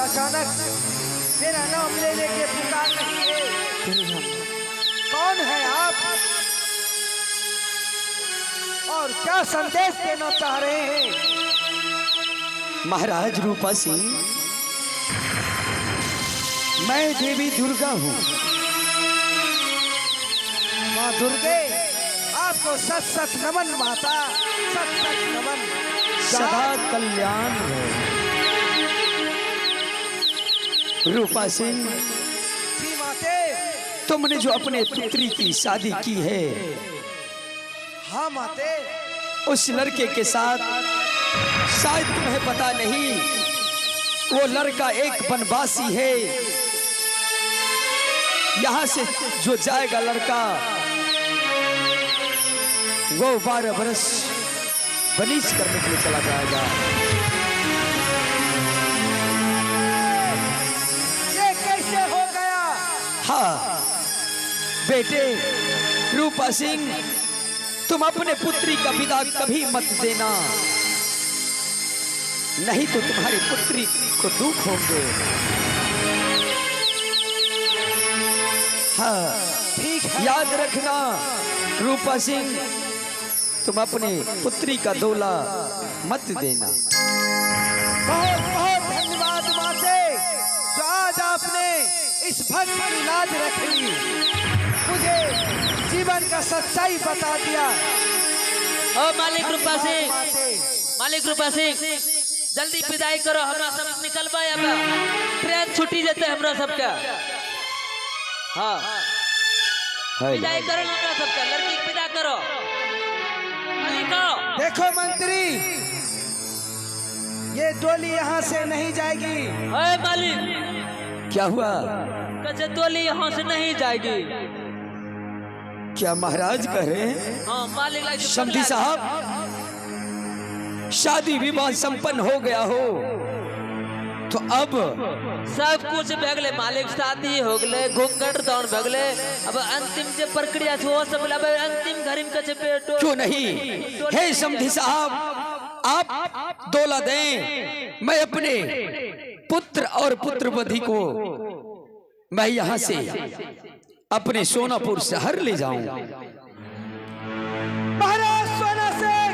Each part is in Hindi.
अचानक मेरा नाम लेने के पुकार रही है? कौन है आप और क्या संदेश देना चाह रहे हैं? महाराज रूपा सिंह, मैं देवी दुर्गा हूँ। माँ दुर्गे, आपको सत सत नमन माता, सत सत नमन। सदा कल्याण हो। रूपा सिंह, जी माते। तुमने जो अपने पुत्री की शादी की है, हाँ माते। उस लड़के के साथ शायद तुम्हें पता नहीं, वो लड़का एक वनवासी है। यहाँ से जो जाएगा लड़का, वो 12 बरस बनीज करने के लिए चला जाएगा। ये कैसे हो गया? हाँ बेटे रूपा सिंह, तुम अपने पुत्री का विदा कभी मत देना, नहीं तो तुम्हारी पुत्री को दुख होंगे। हाँ ठीक है। याद रखना रूपा सिंह, तुम अपने पुत्री का दौला मत देना। बहुत बहुत धन्यवाद माते, जो आज आपने इस भक्त की लाज रख ली, मुझे जीवन का सच्चाई बता दिया। ओ मालिक रूपा सिंह, मालिक रूपा सिंह, जल्दी विदाई करो, हमरा सब निकलबा अब। ट्रेन छुट्टी देते हमरा सबका। हाँ विदाई करो हमरा सबका, लड़की के विदा करो। मालिक देखो मंत्री, ये डोली यहाँ से नहीं जाएगी। ओए मालिक, क्या हुआ? कैसे डोली यहाँ से नहीं जाएगी? क्या महाराज कह रहे हैं? हाँ मालिक लाइक समधी साहब, शादी विवाह संपन्न हो गया हो तो अब सब कुछ भगले मालिक, शादी हो गए, घूंघट दान भगले, अब अंतिम जो प्रक्रिया छो वो सब अब अंतिम घड़ी में कचे पेटो क्यों नहीं? हे समधी साहब, आप दौला दें, मैं अपने पुत्र और पुत्रवधि को मैं यहाँ से अपने सोनापुर शहर ले जाऊं। महाराज सोना सिंह,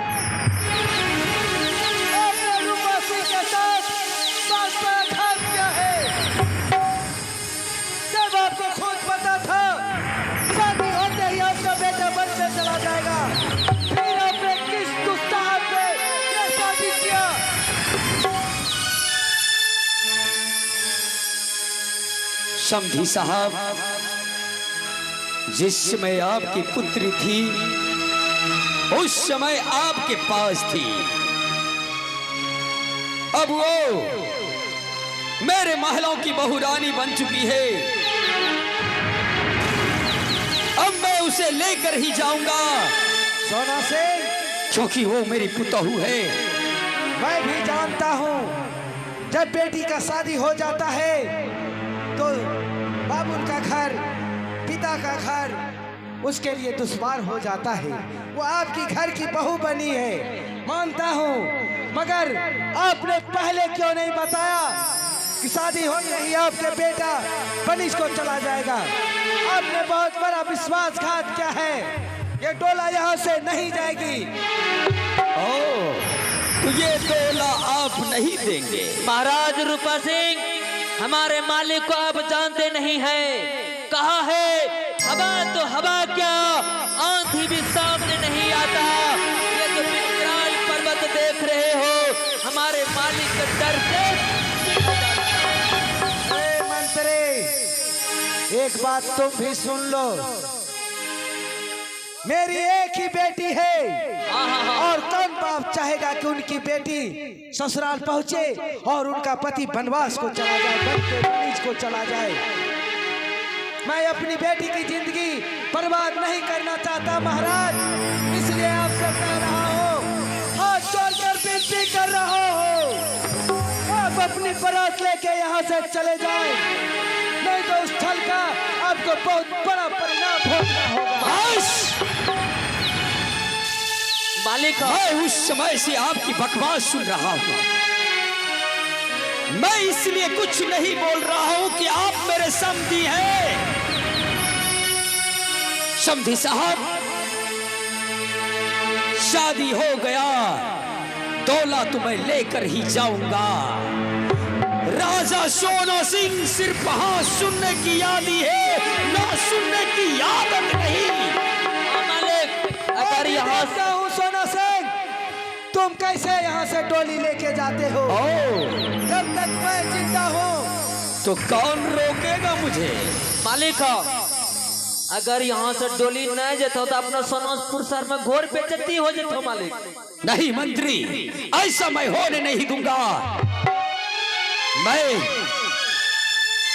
आपने रूपा सिंह के साथ बात पर घात किया है। जब आपको खुद पता था शादी होते ही आपका बेटा बनते चला जाएगा, फिर आपने किस दुस्तार पे ये शादी किया? समधी साहब, जिस समय आपकी पुत्री थी उस समय आपके पास थी, अब वो मेरे महलों की बहू रानी बन चुकी है। अब मैं उसे लेकर ही जाऊंगा, सोना सिंह, क्योंकि वो मेरी पुतहू है। मैं भी जानता हूँ, जब बेटी का शादी हो जाता है तो बाबू का घर, पिता का घर उसके लिए दुश्वार हो जाता है। वो आपकी घर की बहू बनी है, मानता हूँ, मगर आपने पहले क्यों नहीं बताया कि शादी होते ही आपके बेटा बनिश को चला जाएगा? आपने बहुत बड़ा विश्वासघात किया है। ये डोला यहाँ से नहीं जाएगी। ओ, तो ये डोला आप नहीं देंगे? महाराज रूपा सिंह, हमारे मालिक को आप जानते नहीं हैं। कहा है हवा तो हवा क्या, आंधी भी सामने नहीं आता। ये जो विकराल पर्वत देख रहे हो, हमारे मालिक के डर से। मंत्री, एक बात तुम भी सुन लो, मेरी एक ही बेटी है और कौन बाप चाहेगा कि उनकी बेटी ससुराल पहुंचे और उनका पति वनवास को चला जाए, वन के बीच को चला जाए। मैं अपनी बेटी की जिंदगी बर्बाद नहीं करना चाहता महाराज, इसलिए आपसे कह रहा हूँ, हाथ जोड़कर विनती कर रहा हूँ, आप अपनी बारात लेके यहाँ से चले जाएं, नहीं तो उस स्थल का आपको बहुत बड़ा परिणाम भोगना होगा। मालिक मैं उस समय से आपकी बकवास सुन रहा हूँ, मैं इसलिए कुछ नहीं बोल रहा हूं कि आप मेरे समधी हैं। समधी साहब, शादी हो गया, दौला तुम्हें लेकर ही जाऊंगा। राजा सोना सिंह सिर्फ हाँ सुनने की यादी है, ना सुनने की आदत नहीं। मालिक, अगर यहाँ देखता हूँ सोना सिंह, तुम कैसे यहाँ से डोली लेके जाते हो। जब तक मैं जिंदा हूँ तो कौन रोकेगा मुझे। मालिक अगर यहाँ से डोली न जेतो तो अपना सोनपुर शहर में घोर बेइज्जती हो जेतो मालिक। नहीं मंत्री, ऐसा मैं होने नहीं दूंगा। मैं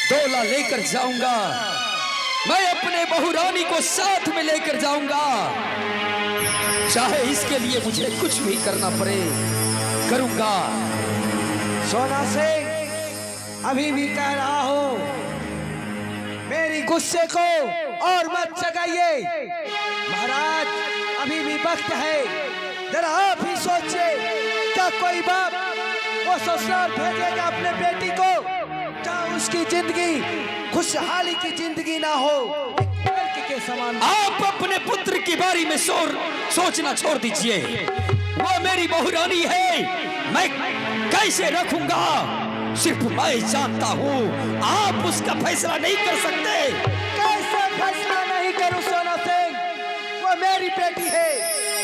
दौला लेकर जाऊंगा, मैं अपने बहुरानी को साथ में लेकर जाऊंगा, चाहे इसके लिए मुझे कुछ भी करना पड़े करूंगा। सोना सिंह, अभी भी कह रहा हूँ, मेरी गुस्से को और मत जगाइए। महाराज, अभी भी वक्त है, जरा आप ही सोचिए, क्या कोई बाप वो ससुराल भेजेगा अपने बेटी को जहाँ उसकी जिंदगी खुशहाली की जिंदगी ना हो, एक लड़की के समान। आप अपने पुत्र की बारी में सोचना छोड़ दीजिए। वो मेरी बहुरानी है, मैं कैसे रखूंगा सिर्फ मैं जानता हूँ। आप उसका फैसला नहीं कर सकते। कैसे फैसला नहीं करूं सोना सिंह, वो मेरी बेटी है,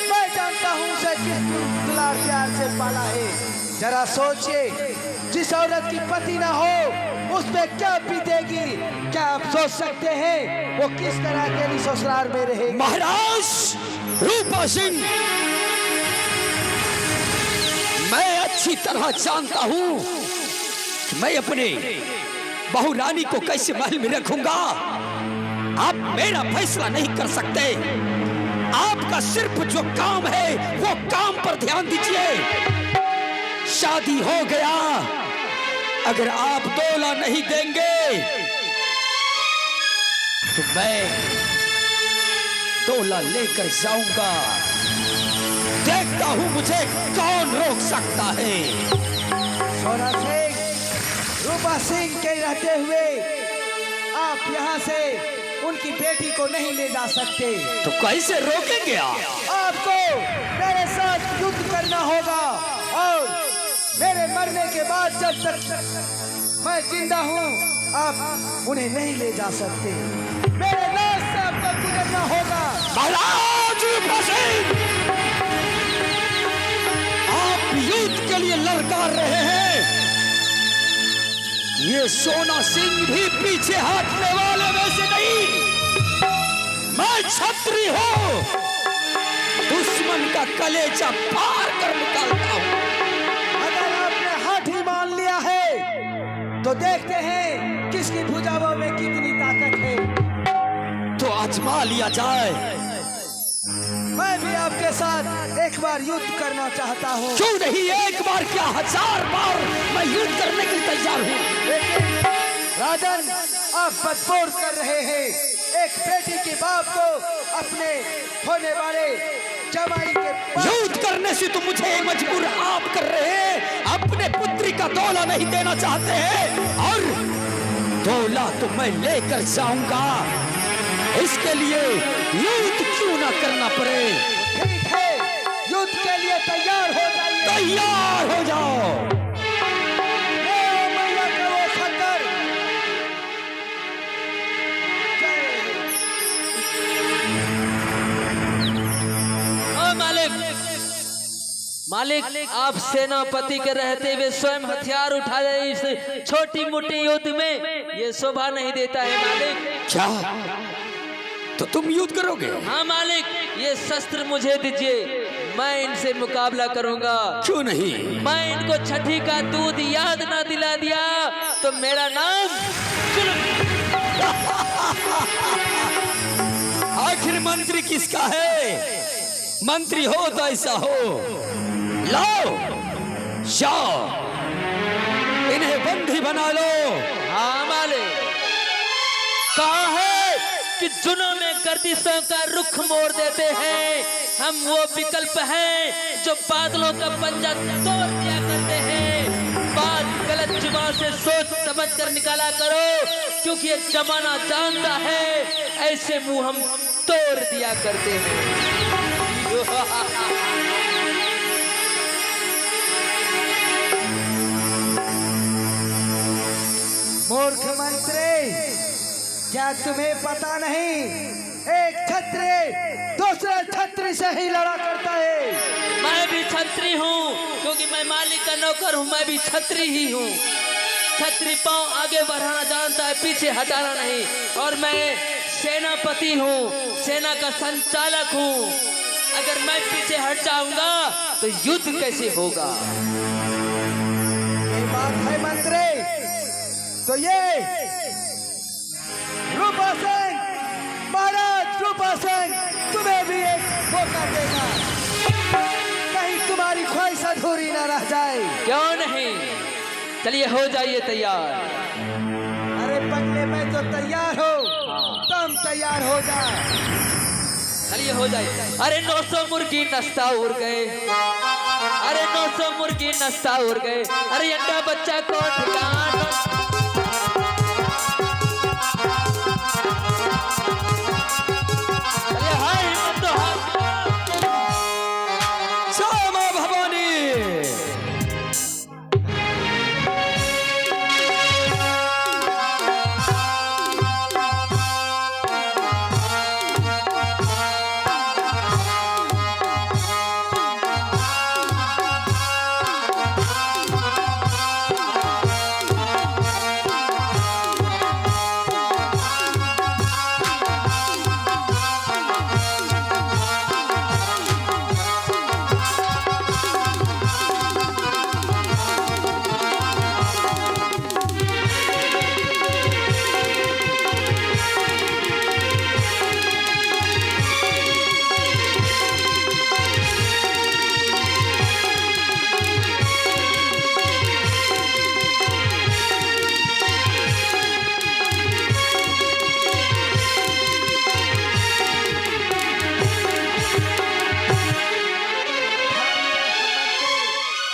मैं जानता हूँ उसे किस दुलार प्यार से पाला है। जरा सोचिए, जिस औरत की पति ना हो उस पे क्या बीतेगी। क्या आप सोच सकते हैं वो किस तरह के लिए ससुराल में रहे। महाराज रूपा सिंह, मैं अच्छी तरह जानता हूँ कि मैं अपने बहुरानी को कैसे महल में रखूंगा। आप मेरा फैसला नहीं कर सकते। आपका सिर्फ जो काम है वो काम पर ध्यान दीजिए। शादी हो गया, अगर आप दौला नहीं देंगे तो मैं दौला लेकर जाऊंगा। देखता हूं मुझे कौन रोक सकता है। सोना सिंह, रूपा सिंह के रहते हुए आप यहाँ से उनकी बेटी को नहीं ले जा सकते। तो कैसे रोकेंगे आप? आपको मेरे साथ युद्ध करना होगा और मेरे मरने के बाद जब तक मैं जिंदा हूँ आप उन्हें नहीं ले जा सकते। मेरे लाश से आपको गुजरना होगा। महाराज रूपा सिंह, आप युद्ध के लिए ललकार रहे हैं। ये सोना सिंह भी पीछे हटने वाले में से नहीं। मैं छत्री हूँ, दुश्मन का कलेजा फाड़ कर निकालता हूँ। अगर आपने हाथ ही मान लिया है तो देखते हैं किसकी भुजाओं में कितनी ताकत है। तो आजमा लिया जाए। मैं भी आपके साथ एक बार युद्ध करना चाहता हूँ। क्यों नहीं, एक बार क्या 1000 बार मैं युद्ध करने के लिए तैयार हूँ। लेकिन राजन, आप बदपोर कर रहे हैं। एक बेटी के बाप को अपने होने वाले जमाई के युद्ध करने से तो मुझे मजबूर आप कर रहे हैं। अपने पुत्री का दौला नहीं देना चाहते हैं और दौला तो मैं लेकर जाऊंगा। इसके लिए युद्ध क्यों ना करना पड़े। ठीक है, युद्ध के लिए तैयार हो जाइए। तैयार हो जाओ। मैया का वो खतर। ओ मालिक, मालिक आप सेनापति के रहते हुए स्वयं हथियार उठा रहे इस छोटी मोटी युद्ध में ये शोभा नहीं देता है मालिक। क्या तो तुम युद्ध करोगे? हाँ मालिक, ये शस्त्र मुझे दीजिए, मैं इनसे मुकाबला करूंगा। क्यों नहीं? मैं इनको छठी का दूध याद ना दिला दिया तो मेरा नाम आखिर मंत्री किसका है? मंत्री हो तो ऐसा हो। लाओ, जाओ, इन्हें बंदी बना लो। हाँ मालिक, कहा है कि जुनों में गर्दिशों का रुख मोड़ देते हैं। हम वो विकल्प हैं जो बादलों का पंजा तोड़ दिया करते हैं। बात गलत जुबान से सोच समझ कर निकाला करो, क्योंकि ये जमाना जानता है ऐसे मुंह हम तोड़ दिया करते हैं। मूर्ख मंत्री, क्या तुम्हें पता नहीं एक छत्री दूसरे छत्री से ही लड़ा करता है? मैं भी छत्री हूँ, क्योंकि मैं मालिक का नौकर हूँ, मैं भी छत्री ही हूँ। छत्री पांव आगे बढ़ाना जानता है, पीछे हटाना नहीं। और मैं सेनापति हूँ, सेना का संचालक हूँ। अगर मैं पीछे हट जाऊंगा तो युद्ध कैसे होगा? ये बात है मंत्री, तो ये रूपा सिंह, महाराज रूपा सिंह तुम्हें भी एक मौका देगा, कहीं तुम्हारी ख्वाहिश अधूरी न रह जाए। क्यों नहीं, चलिए हो जाइए तैयार। अरे पगले मैं तो तैयार हो, तुम तैयार हो जा। चलिए हो जाए। अरे 900 मुर्गी नस्ता उड़ गए, अरे 900 मुर्गी नस्ता उड़ गए, अरे अंडा बच्चा को ठिकाना। चलिए हाय हिम्मत तो हाय। श्यामा भवानी,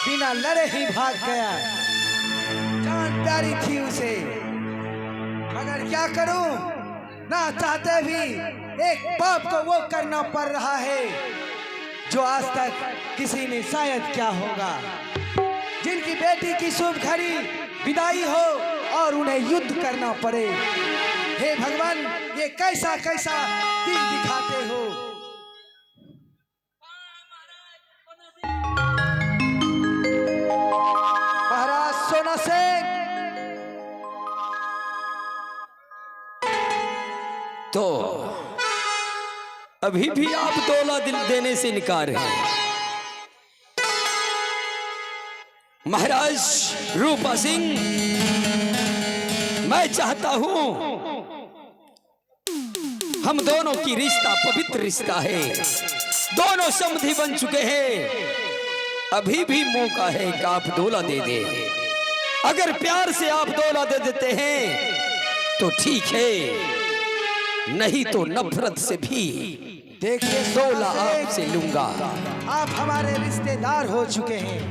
बिना लड़े ही भाग गया, जान प्यारी थी उसे, मगर क्या करूं, ना चाहते भी एक बाप को वो करना पड़ रहा है जो आज तक किसी ने शायद क्या होगा। जिनकी बेटी की शुभ घड़ी विदाई हो और उन्हें युद्ध करना पड़े। हे भगवान, ये कैसा कैसा दिन दिखाते हो। महाराज सोना सिंह, तो अभी भी आप दौला दिल देने से इनकार है। महाराज रूपा सिंह, मैं चाहता हूं हम दोनों की रिश्ता पवित्र रिश्ता है, दोनों समधि बन चुके हैं। अभी भी मौका है कि आप दौला दे दे। अगर प्यार से आप दौला दे देते हैं तो ठीक है, नहीं तो नफरत से भी देखिए दौला आपसे लूंगा। आप हमारे रिश्तेदार हो चुके हैं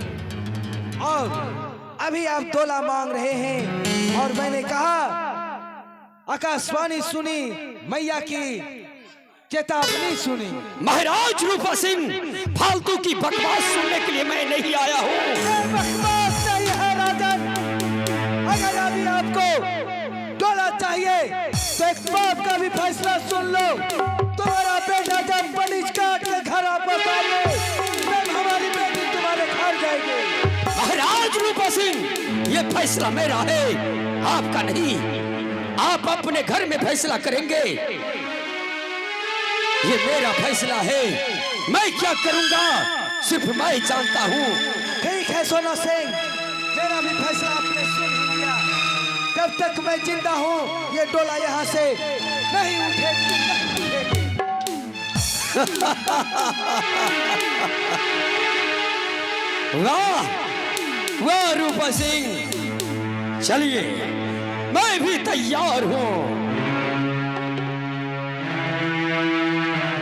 और अभी आप दौला मांग रहे हैं, और मैंने कहा आकाशवाणी सुनी, मैया की चेतावनी सुनी। महाराज रूपा सिंह, फालतू की बकवास सुनने के लिए मैं नहीं आया हूँ। ये बकवास नहीं है राजन, अगर अभी आपको दौला चाहिए तो एक बाप का भी फैसला सुन लो। तुम्हारा बेटा जब बनिज काट के घर वापस आए तब हमारी बेटी तुम्हारे घर जाएगी। महाराज रूपा सिंह, ये फैसला मेरा है, आपका नहीं। आप अपने घर में फैसला करेंगे, ये मेरा फैसला है। मैं क्या करूंगा सिर्फ मैं जानता हूँ। ठीक है सोना सिंह, मेरा भी फैसला आपने सुन ही लिया। जब तक मैं जिंदा हूँ ये डोला यहाँ से नहीं उठेगी, नहीं उठेगी। वाह वाह रूपा सिंह, चलिए मैं भी तैयार हूँ।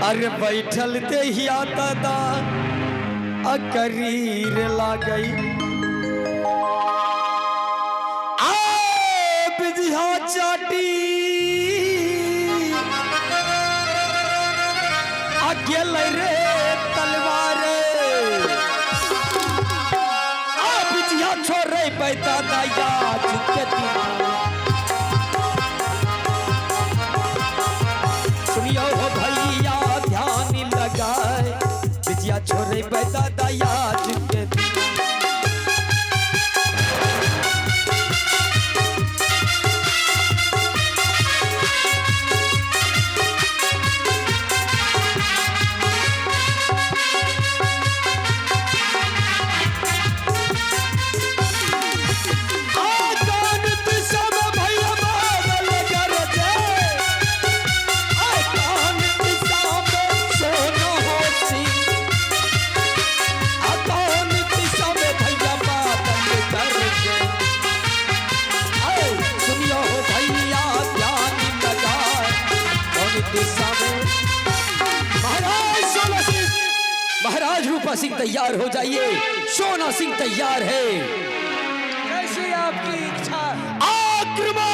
अरे बैठल ते ही आता दा अकरीर ला गई, चल रे तलवार आप जिया छोरे पैदा दया चुके सुनियो हो भैया ध्यान लगाए बिजिया छोरे पैदा दया चुके महाराज रूपा सिंह तैयार हो जाइए सोना सिंह तैयार है कैसी आपकी इच्छा आक्रमण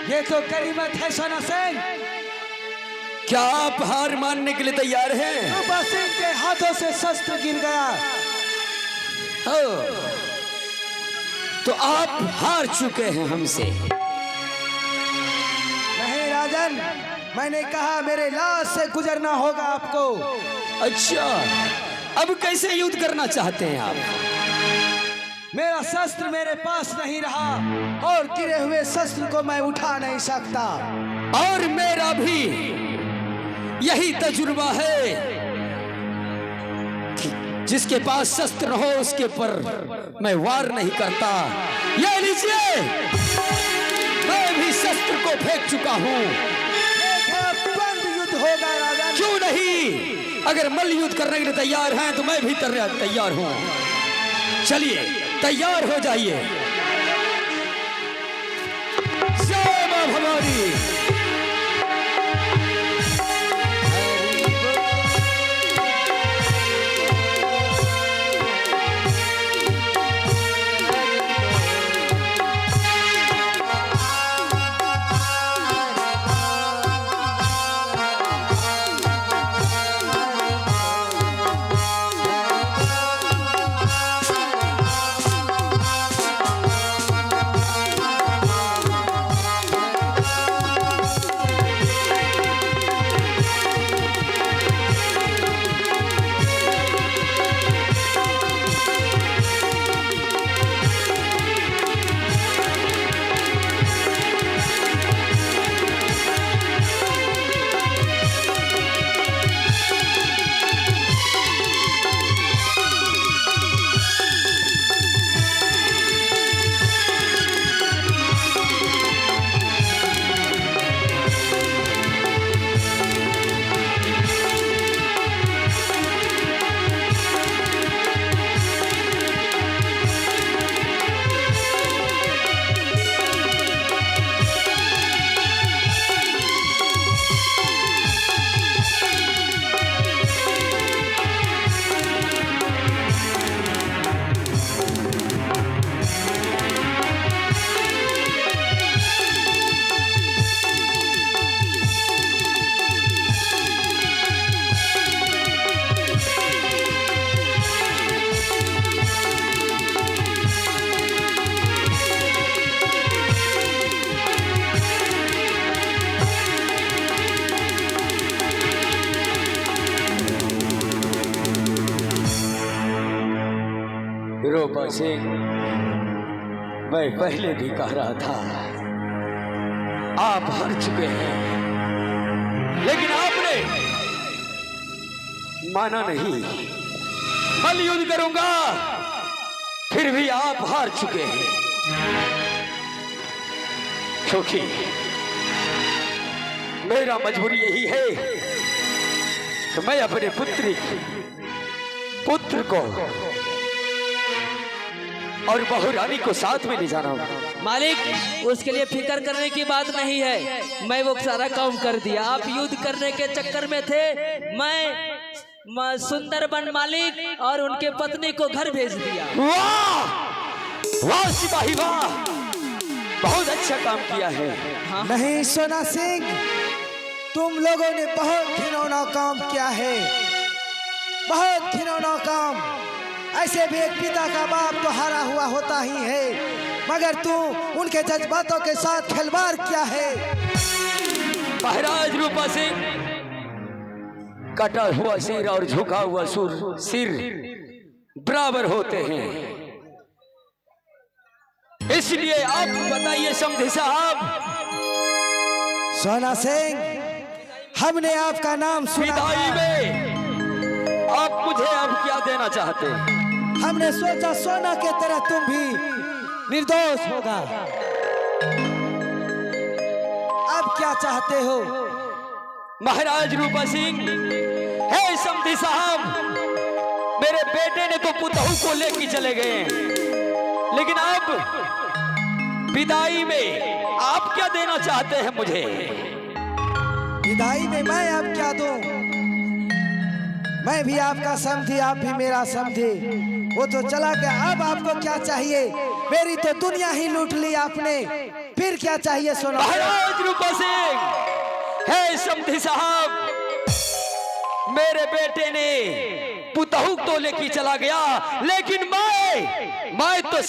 ये तो गनीमत है सोना सिंह। क्या आप हार मानने के लिए तैयार हैं? रूपा सिंह के हाथों से शस्त्र गिर गया। तो आप हार चुके हैं हमसे। नहीं राजन, मैंने कहा मेरे लाश से गुजरना होगा आपको। अच्छा, अब कैसे युद्ध करना चाहते हैं आप? मेरा शस्त्र मेरे पास नहीं रहा और गिरे हुए शस्त्र को मैं उठा नहीं सकता। और मेरा भी यही तजुर्बा है कि जिसके पास शस्त्र हो उसके पर मैं वार नहीं करता। ये लीजिए, मैं भी शस्त्र को फेंक चुका हूँ। बंद युद्ध होगा राजन। क्यों नहीं? अगर मल्ल युद्ध करने के लिए तैयार हैं तो मैं भी तैयार हूँ। चलिए तैयार हो जाइए। जय मां भवानी। सिंह, मैं पहले भी कह रहा था आप हार चुके हैं, लेकिन आपने माना नहीं। मैं युद्ध करूंगा, फिर भी आप हार चुके हैं, क्योंकि मेरा मजबूरी यही है कि मैं अपने पुत्र को और बहुरानी को साथ में ले जा रहा हूं। मालिक, उसके लिए फिक्र करने की बात नहीं है, मैं वो सारा काम कर दिया। आप युद्ध करने के चक्कर में थे, मैं सुंदरबन मालिक और उनके पत्नी को घर भेज दिया। वाह वाह सिपाही वाह, बहुत अच्छा काम किया है। हाँ? नहीं सोना सिंह, तुम लोगों ने बहुत घिनौना काम किया है, बहुत घिनौना काम। ऐसे भी एक पिता का बाप तो हारा हुआ होता ही है, मगर तू उनके जज्बातों के साथ खिलवाड़ किया है। महाराज रूपा सिंह, कटा हुआ सिर और झुका हुआ सिर बराबर होते हैं, इसलिए आप बताइए समधी साहब। सोना सिंह, हमने आपका नाम सुना विदाई था। में आप मुझे अब क्या देना चाहते हैं? हमने सोचा सोना के तरह तुम भी निर्दोष होगा। अब क्या चाहते हो? महाराज रूपा सिंह, हे समधी साहब, मेरे बेटे ने तो पुतहू को लेके चले गए हैं, लेकिन अब विदाई में आप क्या देना चाहते हैं मुझे? विदाई में मैं अब क्या दूं? मैं भी आपका समझी, आप भी मेरा समझे। वो तो चला गया, अब आपको क्या चाहिए? मेरी तो दुनिया ही लूट ली आपने, फिर क्या चाहिए सोना? महाराज रूपा सिंह, हे समधी साहब, मेरे बेटे ने पुतहू तो लेके चला गया, लेकिन मैं तो